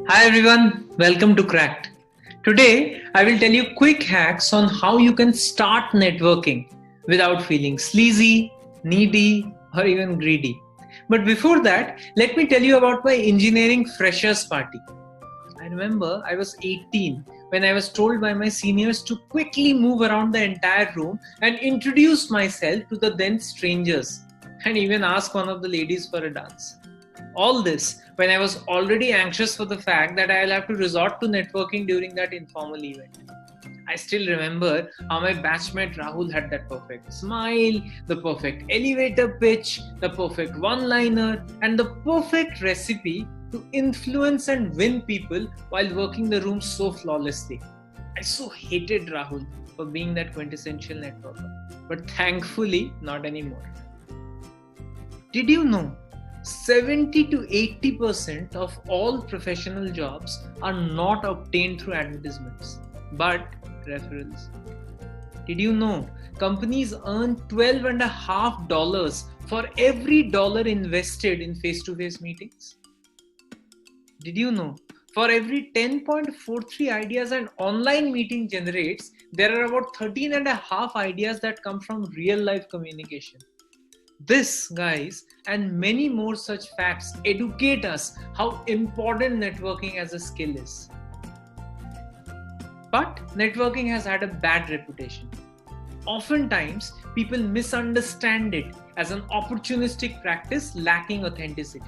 Hi everyone, welcome to Cracked. Today, I will tell you quick hacks on how you can start networking without feeling sleazy, needy, or even greedy. But before that, let me tell you about my engineering freshers party. I remember I was 18 when I was told by my seniors to quickly move around the entire room and introduce myself to the then strangers and even ask one of the ladies for a dance. All this when I was already anxious for the fact that I'll have to resort to networking during that informal event. I still remember how my batchmate Rahul had that perfect smile, the perfect elevator pitch, the perfect one liner, and the perfect recipe to influence and win people while working the room so flawlessly. I so hated Rahul for being that quintessential networker, but thankfully, not anymore. Did you know 70 to 80% of all professional jobs are not obtained through advertisements, but referrals? Did you know companies earn $12.50 for every dollar invested in face-to-face meetings? Did you know for every 10.43 ideas an online meeting generates, there are about 13.5 ideas that come from real life communication? This, guys, and many more such facts educate us how important networking as a skill is. But networking has had a bad reputation. Oftentimes, people misunderstand it as an opportunistic practice lacking authenticity.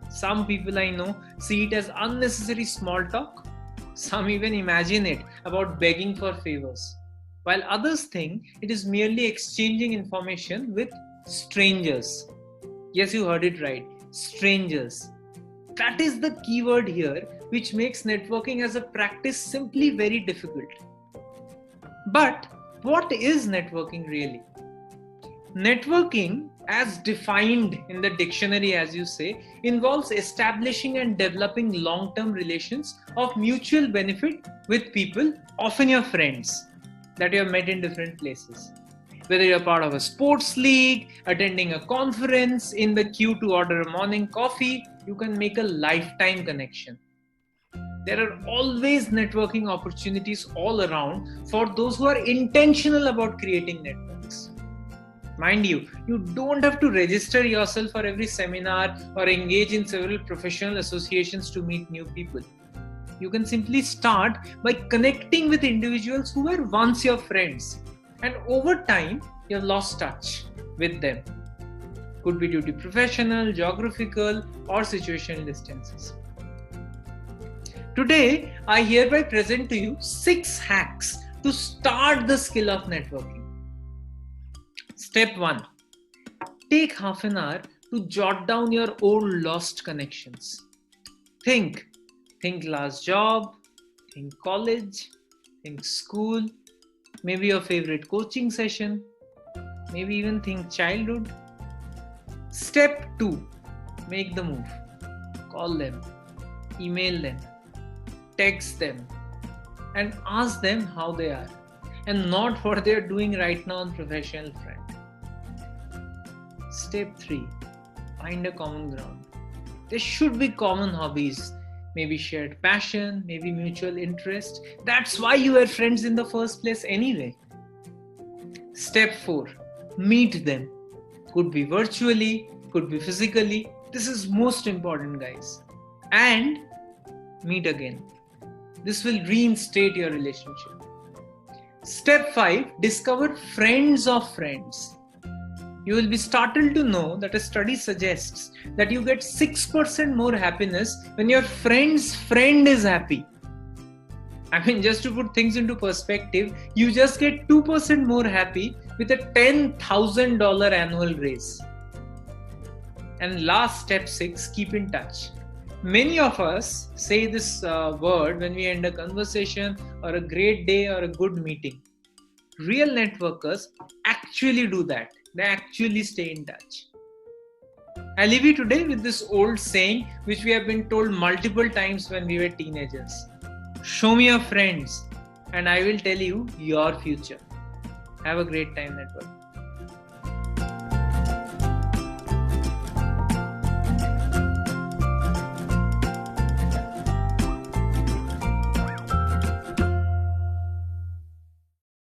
Some people I know see it as unnecessary small talk. Some even imagine it about begging for favors, while others think it is merely exchanging information with strangers. Yes, you heard it right. Strangers. That is the keyword here, which makes networking as a practice simply very difficult. But what is networking really? Networking, as defined in the dictionary, as you say, involves establishing and developing long-term relations of mutual benefit with people, often your friends, that you have met in different places. Whether you're part of a sports league, attending a conference, in the queue to order a morning coffee, you can make a lifetime connection. There are always networking opportunities all around for those who are intentional about creating networks. Mind you, you don't have to register yourself for every seminar or engage in several professional associations to meet new people. You can simply start by connecting with individuals who were once your friends, and over time you've lost touch with them. Could be due to professional, geographical, or situational distances. Today, I hereby present to you 6 hacks to start the skill of networking. Step 1. Take half an hour to jot down your old lost connections. Think last job, think college, think school, maybe your favorite coaching session, maybe even think childhood. Step 2. Make the move. Call them, email them, text them, and ask them how they are, and not what they are doing right now on professional front. Step 3. Find a common ground. There should be common hobbies, maybe shared passion, maybe mutual interest. That's why you were friends in the first place anyway. Step 4. Meet them. Could be virtually, could be physically. This is most important, guys. And meet again. This will reinstate your relationship. Step 5. Discover friends of friends. You will be startled to know that a study suggests that you get 6% more happiness when your friend's friend is happy. I mean, just to put things into perspective, you just get 2% more happy with a $10,000 annual raise. And last, step 6, keep in touch. Many of us say this word when we end a conversation or a great day or a good meeting. Real networkers actually do that. They actually stay in touch. I leave you today with this old saying which we have been told multiple times when we were teenagers. Show me your friends and I will tell you your future. Have a great time, network.